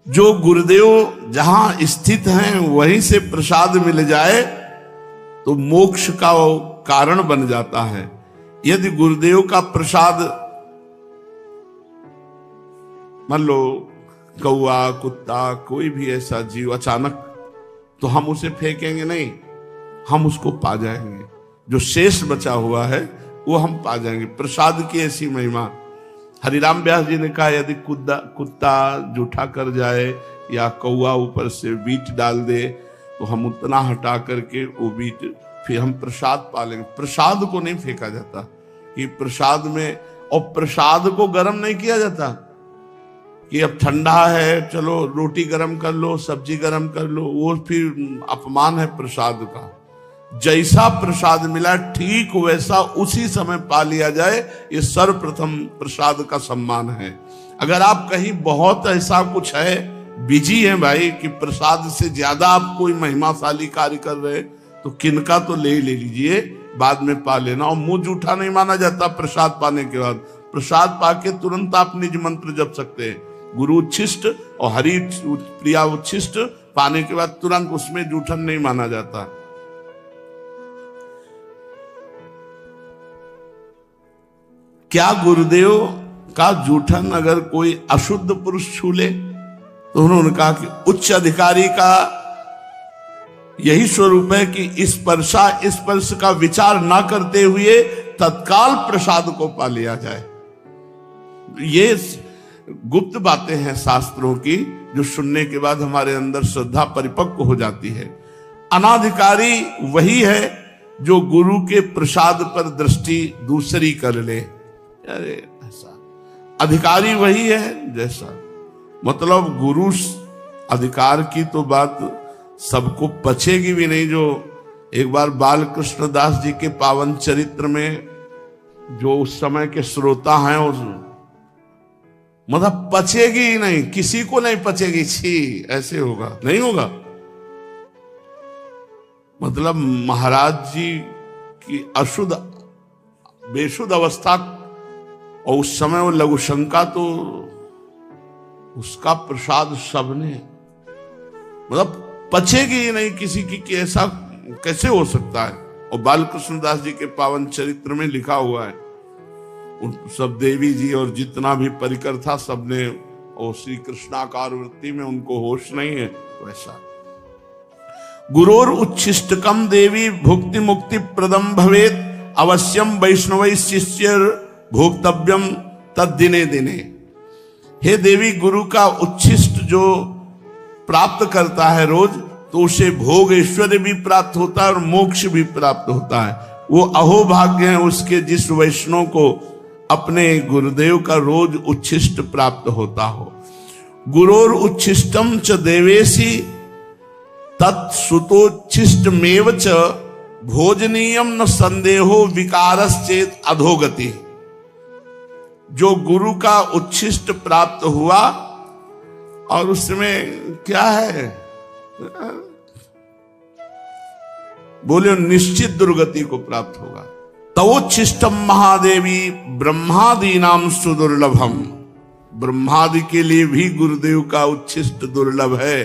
जो गुरुदेव जहां स्थित हैं वहीं से प्रसाद मिल जाए तो मोक्ष का कारण बन जाता है। यदि गुरुदेव का प्रसाद मान लो कौआ कुत्ता कोई भी ऐसा जीव अचानक, तो हम उसे फेंकेंगे नहीं, हम उसको पा जाएंगे। जो शेष बचा हुआ है वो हम पा जाएंगे। प्रसाद की ऐसी महिमा। हरिराम व्यास जी ने कहा यदि कुत्ता जूठा कर जाए या कौआ ऊपर से बीट डाल दे तो हम उतना हटा करके वो बीट फिर हम प्रसाद पा लेंगे। प्रसाद को नहीं फेंका जाता कि प्रसाद में, और प्रसाद को गर्म नहीं किया जाता कि अब ठंडा है चलो रोटी गर्म कर लो सब्जी गर्म कर लो, वो फिर अपमान है प्रसाद का। जैसा प्रसाद मिला ठीक वैसा उसी समय पा लिया जाए, ये सर्वप्रथम प्रसाद का सम्मान है। अगर आप कहीं बहुत ऐसा कुछ है, बिजी है भाई कि प्रसाद से ज्यादा आप कोई महिमाशाली कार्य कर रहे तो किनका तो ले लीजिए, बाद में पा लेना। और मुंह जूठा नहीं माना जाता प्रसाद पाने के बाद। प्रसाद पाके तुरंत आप निज मंत्र जप सकते हैं, गुरु उच्छिष्ट और हरि प्रिया उच्छिष्ट पाने के बाद तुरंत उसमें जूठन नहीं माना जाता। क्या गुरुदेव का जूठन अगर कोई अशुद्ध पुरुष छू ले तो उन्होंने कहा कि उच्च अधिकारी का यही स्वरूप है कि स्पर्श का विचार ना करते हुए तत्काल प्रसाद को पा लिया जाए। ये गुप्त बातें हैं शास्त्रों की जो सुनने के बाद हमारे अंदर श्रद्धा परिपक्व हो जाती है। अनाधिकारी वही है जो गुरु के प्रसाद पर दृष्टि दूसरी कर ले। अरे ऐसा अधिकारी वही है जैसा, मतलब गुरु अधिकार की तो बात सबको पचेगी भी नहीं। जो एक बार बाल कृष्ण दास जी के पावन चरित्र में जो उस समय के श्रोता हैं उस मतलब पचेगी ही नहीं, किसी को नहीं पचेगी। छी ऐसे होगा नहीं होगा। मतलब महाराज जी की अशुद्ध बेशुद्ध अवस्था और उस समय वो लघु शंका, तो उसका प्रसाद सबने मतलब पचेगी ही नहीं किसी की कि ऐसा कैसे हो सकता है। और बालकृष्ण दास जी के पावन चरित्र में लिखा हुआ है, उन सब देवी जी और जितना भी परिकर था सबने, और श्री कृष्णाकार वृत्ति में उनको होश नहीं है तो ऐसा। गुरोर उच्छिष्टकम देवी भुक्ति मुक्ति प्रदम भवेत अवश्यम वैष्णव शिष्य भोक्तव्यम तद दिने दिने। हे देवी, गुरु का उच्छिष्ट जो प्राप्त करता है रोज, तो उसे भोग ऐश्वर्य भी प्राप्त होता है और मोक्ष भी प्राप्त होता है। वो अहोभाग्य है उसके जिस वैष्णव को अपने गुरुदेव का रोज उच्छिष्ट प्राप्त होता हो। गुरोर उच्छिष्टम च देवेशी तत्सुतोच्छिष्टमेव च भोजनीयम न संदेहो विकारश्चेत अधोगति। जो गुरु का उच्छिष्ट प्राप्त हुआ और उसमें क्या है, बोले निश्चित दुर्गति को प्राप्त होगा। तवोच्छिष्टम महादेवी ब्रह्मादीनाम सुदुर्लभम। ब्रह्मादि के लिए भी गुरुदेव का उच्छिष्ट दुर्लभ है।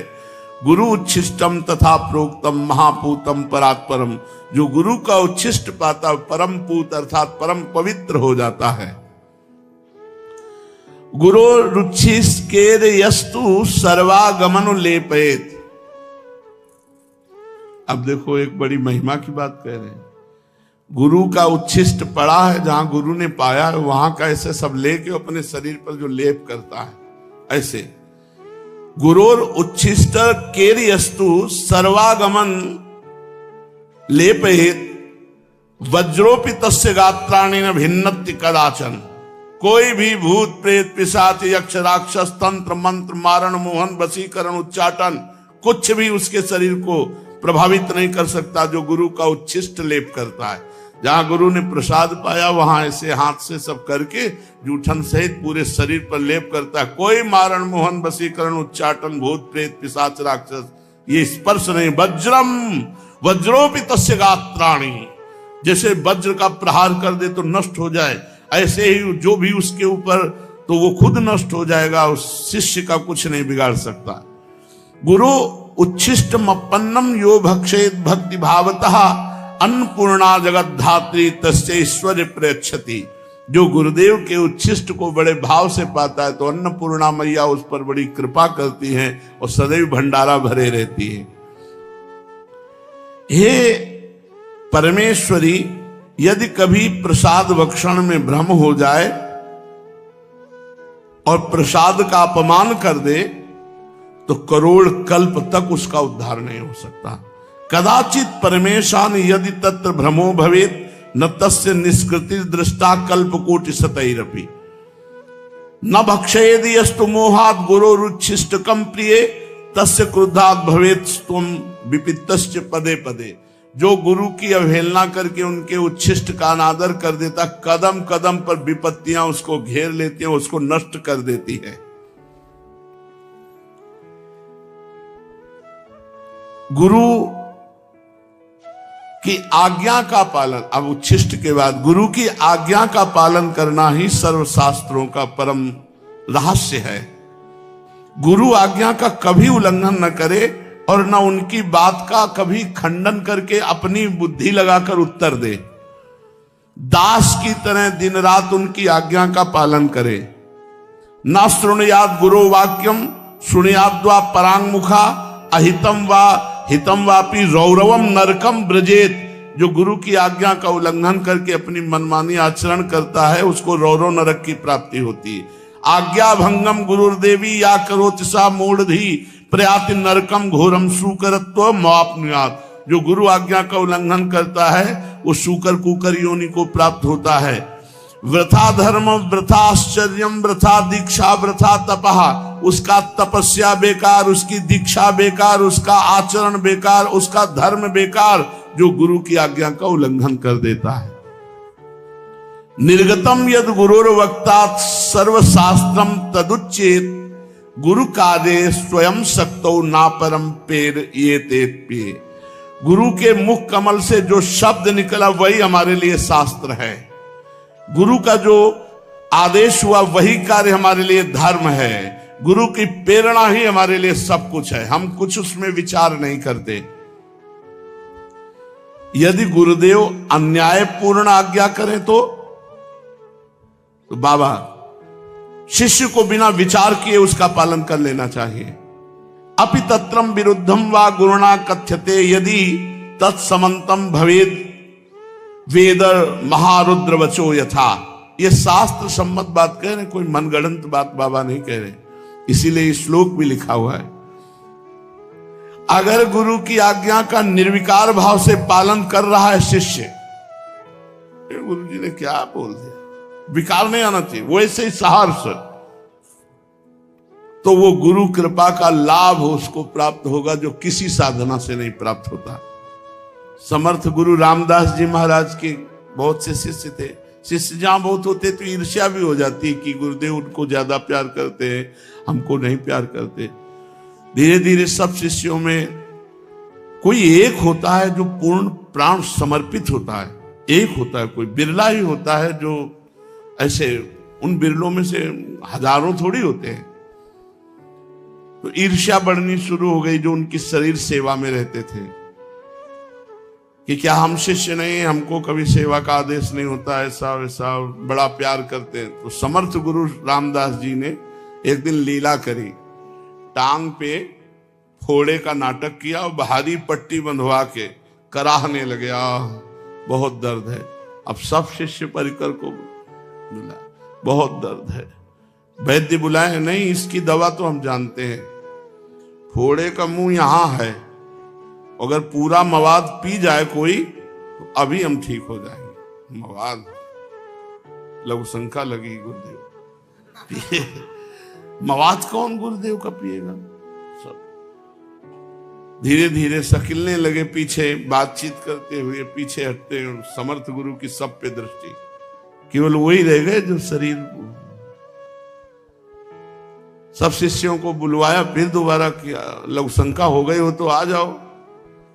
गुरु उच्छिष्टम तथा प्रोक्तम महापूतम परात्परम। जो गुरु का उच्छिष्ट पाता परम पूत अर्थात परम पवित्र हो जाता है। गुरु रुचिस्केर यस्तु सर्वागमन लेपेत। अब देखो एक बड़ी महिमा की बात कह रहे हैं। गुरु का उच्छिष्ट पड़ा है, जहां गुरु ने पाया है वहां का ऐसे सब लेके अपने शरीर पर जो लेप करता है ऐसे। गुरोर उच्छिष्ट केर्यस्तु सर्वागमन लेपेत वज्रोपि तस्य गात्राणि न भिन्नति कदाचन। कोई भी भूत प्रेत पिशाच यक्ष राक्षस तंत्र मंत्र मारण मोहन वशीकरण उच्चाटन कुछ भी उसके शरीर को प्रभावित नहीं कर सकता जो गुरु का उच्छिष्ट लेप करता है। जहां गुरु ने प्रसाद पाया वहां ऐसे हाथ से सब करके जूठन सहित पूरे शरीर पर लेप करता है। कोई मारण मोहन वशीकरण उच्चाटन भूत प्रेत पिशाच राक्षस ये स्पर्श नहीं। वज्रम वज्रोपि तस्य गात्राणि। जैसे वज्र का प्रहार कर दे तो नष्ट हो जाए, ऐसे ही जो भी उसके ऊपर तो वो खुद नष्ट हो जाएगा, उस शिष्य का कुछ नहीं बिगाड़ सकता। गुरु उच्छिष्टमपन्नम यो भक्षेत भक्ति भावतः अन्नपूर्णा जगत धात्री तस्य ऐश्वर्य प्रयच्छति। जो गुरुदेव के उच्छिष्ट को बड़े भाव से पाता है तो अन्नपूर्णा मैया उस पर बड़ी कृपा करती हैं और सदैव भंडारा भरे रहती है। हे परमेश्वरी, यदि कभी प्रसाद भक्षण में भ्रम हो जाए और प्रसाद का अपमान कर दे तो करोड़ कल्प तक उसका उद्धार नहीं हो सकता। कदाचित परमेशान यदि तत्र भ्रमो भवेत न तस्य निष्कृति दृष्टा कल्प कोटि सतैरपि न भक्षयेद यस्तु मोहात् गुरोरुच्छिष्टकम प्रिय तस्य क्रुद्धात् भवेत त्वं विपित्तश्च पदे पदे। जो गुरु की अवहेलना करके उनके उच्छिष्ट का अनादर कर देता, कदम कदम पर विपत्तियां उसको घेर लेती हैं, उसको नष्ट कर देती है। गुरु की आज्ञा का पालन, अब उच्छिष्ट के बाद गुरु की आज्ञा का पालन करना ही सर्वशास्त्रों का परम रहस्य है। गुरु आज्ञा का कभी उल्लंघन न करे और न उनकी बात का कभी खंडन करके अपनी बुद्धि लगाकर उत्तर दे। दास की तरह दिन रात उनकी आज्ञा का पालन करे। न शृणुयाद गुरो वाक्यम शृणुयाद्वा परांगमुखा अहितम वा हितम वापी रौरवम नरकम ब्रजेत। जो गुरु की आज्ञा का उल्लंघन करके अपनी मनमानी आचरण करता है उसको रौरव नरक की प्राप्ति होती है। आज्ञा भंगम गुरुर्देवी या करोति सा मूढ़धि प्रयाति नरकम घोरम सुकरत्व मापनुयात। जो गुरु आज्ञा का उल्लंघन करता है वो सुकर कुकर योनि को प्राप्त होता है। वृथा धर्म वृथा आश्चर्यम वृथा दीक्षा वृथा तपहा। उसका तपस्या बेकार, उसकी दीक्षा बेकार, उसका आचरण बेकार, उसका धर्म बेकार, जो गुरु की आज्ञा का उल्लंघन कर देता है। निर्गतम यद गुरुर्वक्तात् सर्वशास्त्रम तदुच्चेत गुरु कार्ये स्वयं शक्तो ना परम पेर ये तेत पे। गुरु के मुख कमल से जो शब्द निकला वही हमारे लिए शास्त्र है। गुरु का जो आदेश हुआ वही कार्य हमारे लिए धर्म है। गुरु की प्रेरणा ही हमारे लिए सब कुछ है, हम कुछ उसमें विचार नहीं करते। यदि गुरुदेव अन्यायपूर्ण आज्ञा करें तो बाबा शिष्य को बिना विचार किए उसका पालन कर लेना चाहिए। अपि तत्रम विरुद्धम वा गुरुणा कथ्यते यदि तत्समंतम भवेद वेद महारुद्र वचो यथा। ये शास्त्र सम्मत बात कह रहे, कोई मनगढ़ंत बात बाबा नहीं कह रहे, इसीलिए श्लोक भी लिखा हुआ है। अगर गुरु की आज्ञा का निर्विकार भाव से पालन कर रहा है शिष्य, गुरु जी ने क्या बोल दिया, विकार नहीं आना चाहिए, वैसे ही सहर्ष, तो वो गुरु कृपा का लाभ उसको प्राप्त होगा जो किसी साधना से नहीं प्राप्त होता। समर्थ गुरु रामदास जी महाराज के बहुत से शिष्य थे। शिष्य जहां बहुत होते तो ईर्ष्या भी हो जाती है कि गुरुदेव उनको ज्यादा प्यार करते हैं, हमको नहीं प्यार करते। धीरे धीरे सब शिष्यों में कोई एक होता है जो पूर्ण प्राण समर्पित होता है, एक होता है, कोई बिरला ही होता है जो ऐसे, उन बिरलों में से हजारों थोड़ी होते हैं। तो ईर्ष्या बढ़नी शुरू हो गई जो उनकी शरीर सेवा में रहते थे कि क्या हम शिष्य नहीं, हमको कभी सेवा का आदेश नहीं होता, ऐसा वैसा, बड़ा प्यार करते हैं। तो समर्थ गुरु रामदास जी ने एक दिन लीला करी, टांग पे फोड़े का नाटक किया और भारी पट्टी बंधवा के कराहने लगे, बहुत दर्द है। अब सब शिष्य परिकर को बुला, बहुत दर्द है, वैद्य बुलाए, नहीं इसकी दवा तो हम जानते हैं, फोड़े का मुंह यहां है, अगर पूरा मवाद पी जाए कोई तो अभी हम ठीक हो जाएंगे। मवाद लघु शंका लगी, गुरुदेव मवाद कौन गुरुदेव का पिएगा। सब धीरे धीरे सकिलने लगे, पीछे बातचीत करते हुए पीछे हटते। समर्थ गुरु की सब पे दृष्टि, केवल वही रह गए जो शरीर। सब शिष्यों को बुलवाया, फिर दोबारा किया, लघु शंका हो गई हो तो आ जाओ।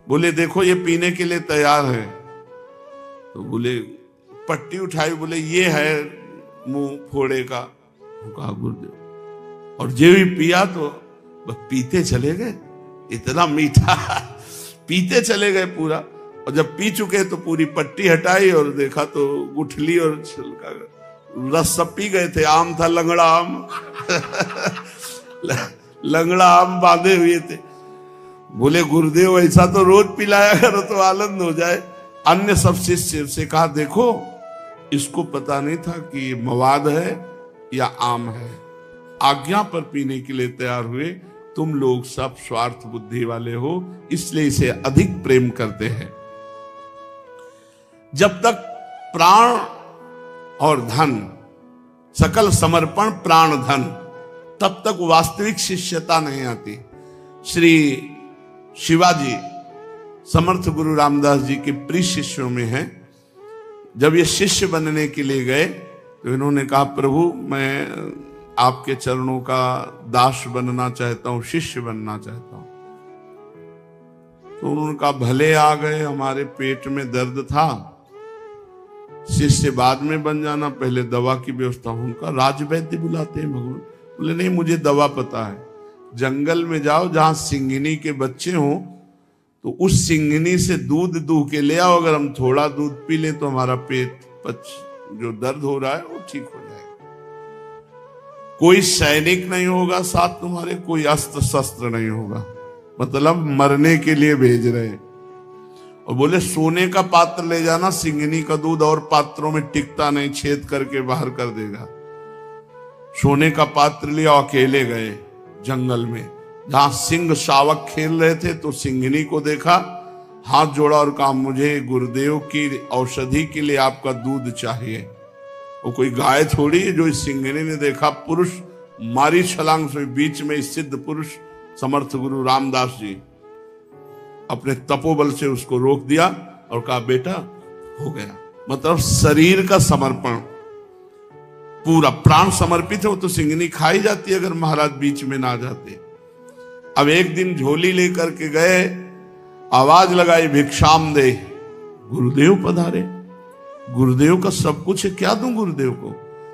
बोले देखो ये पीने के लिए तैयार है। तो बोले पट्टी उठाई, बोले ये है मुंह फोड़े का, कहा गुरुदेव, और जो भी पिया तो बस पीते चले गए, इतना मीठा पीते चले गए पूरा। और जब पी चुके तो पूरी पट्टी हटाई और देखा तो गुठली और छिलका रस सब पी गए थे। आम था लंगड़ा आम लंगड़ा आम बांधे हुए थे। बोले गुरुदेव ऐसा तो रोज पिलाया करो तो आनंद हो जाए। अन्य सब शिष्य से कहा देखो इसको पता नहीं था कि ये मवाद है या आम है, आज्ञा पर पीने के लिए तैयार हुए। तुम लोग सब स्वार्थ बुद्धि वाले हो, इसलिए इसे अधिक प्रेम करते हैं। जब तक प्राण और धन, सकल समर्पण प्राण धन, तब तक वास्तविक शिष्यता नहीं आती। श्री शिवाजी समर्थ गुरु रामदास जी के प्रिय शिष्यों में हैं। जब ये शिष्य बनने के लिए गए तो इन्होंने कहा प्रभु मैं आपके चरणों का दास बनना चाहता हूं, शिष्य बनना चाहता हूं। तो उन्होंने कहा भले आ गए, हमारे पेट में दर्द था, शिष्य बाद में बन जाना, पहले दवा की व्यवस्था। उनका राजवैद्य बुलाते हैं भगवान। बोले नहीं मुझे दवा पता है, जंगल में जाओ जहां सिंगिनी के बच्चे हों तो उस सिंगिनी से दूध दूह के ले आओ, अगर हम थोड़ा दूध पी ले तो हमारा पेट जो दर्द हो रहा है वो ठीक हो जाएगा। कोई सैनिक नहीं होगा साथ तुम्हारे, कोई अस्त्र शस्त्र नहीं होगा, मतलब मरने के लिए भेज रहे हैं। और बोले सोने का पात्र ले जाना, सिंगिनी का दूध और पात्रों में टिकता नहीं, छेद करके बाहर कर देगा। सोने का पात्र लिया, अकेले गए जंगल में जहां सिंह शावक खेल रहे थे। तो सिंगिनी को देखा, हाथ जोड़ा और कहा मुझे गुरुदेव की औषधि के लिए आपका दूध चाहिए। वो कोई गाय थोड़ी है। जो इस सिंगिनी ने देखा पुरुष मारी छलांग से, बीच में सिद्ध पुरुष समर्थ गुरु रामदास जी अपने तपोबल से उसको रोक दिया और कहा बेटा हो गया। मतलब शरीर का समर्पण, पूरा प्राण समर्पित है। वो तो सिंगिनी खाई जाती अगर महाराज बीच में ना जाते। अब एक दिन झोली लेकर के गए, आवाज लगाई भिक्षाम दे, गुरुदेव पधारे। गुरुदेव का सब कुछ है, क्या दूं गुरुदेव को?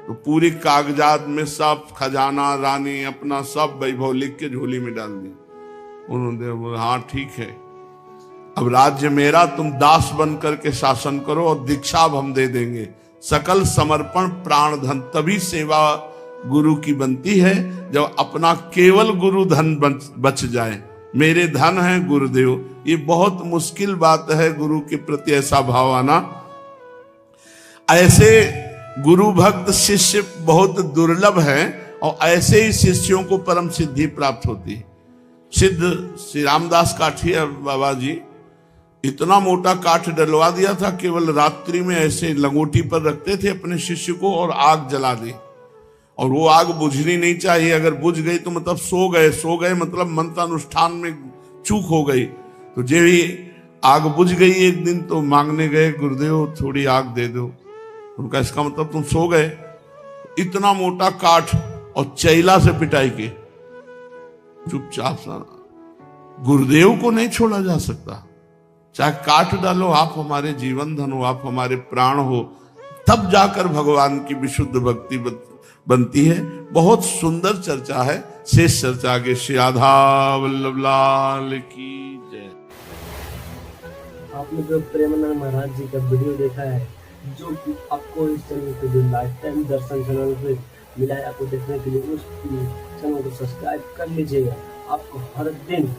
तो पूरी कागजात में सब खजाना रानी अपना सब वैभव लिख के झोली में डाल दिया। उन्होंने बोला हाँ ठीक है, अब राज्य मेरा, तुम दास बन करके शासन करो और दीक्षा हम दे देंगे। सकल समर्पण प्राण धन, तभी सेवा गुरु की बनती है जब अपना केवल गुरु धन बच जाए। मेरे धन है गुरुदेव, ये बहुत मुश्किल बात है गुरु के प्रति ऐसा भाव आना। ऐसे गुरु भक्त शिष्य बहुत दुर्लभ है और ऐसे ही शिष्यों को परम सिद्धि प्राप्त होती है। सिद्ध श्री रामदास काठिया बाबा जी इतना मोटा काठ डलवा दिया था, केवल रात्रि में ऐसे लंगोटी पर रखते थे अपने शिष्य को और आग जला दी। और वो आग बुझनी नहीं चाहिए, अगर बुझ गई तो मतलब सो गए मतलब मंत्रानुष्ठान में चूक हो गई। तो जे भी आग बुझ गई एक दिन तो मांगने गए गुरुदेव थोड़ी आग दे दो। उनका इसका मतलब तुम सो गए। इतना मोटा काठ और चैला से पिटाई के चुपचाप सा, गुरुदेव को नहीं छोड़ा जा सकता। चाहे काट डालो, आप हमारे जीवन धन हो, आप हमारे प्राण हो, तब जाकर भगवान की विशुद्ध भक्ति बनती है। बहुत सुंदर चर्चा है, शेष चर्चा आगे। श्री राधा वल्लभ लाल की जय। आपने जो प्रेमानंद महाराज जी का वीडियो देखा है, जो कि आपको इस चैनल पे जो लाइफ टाइम दर्शन चैनल पे मिला है आपको देखने के लिए, उस चैनल को सब्सक्राइब कर लीजिएगा। आपको हर दिन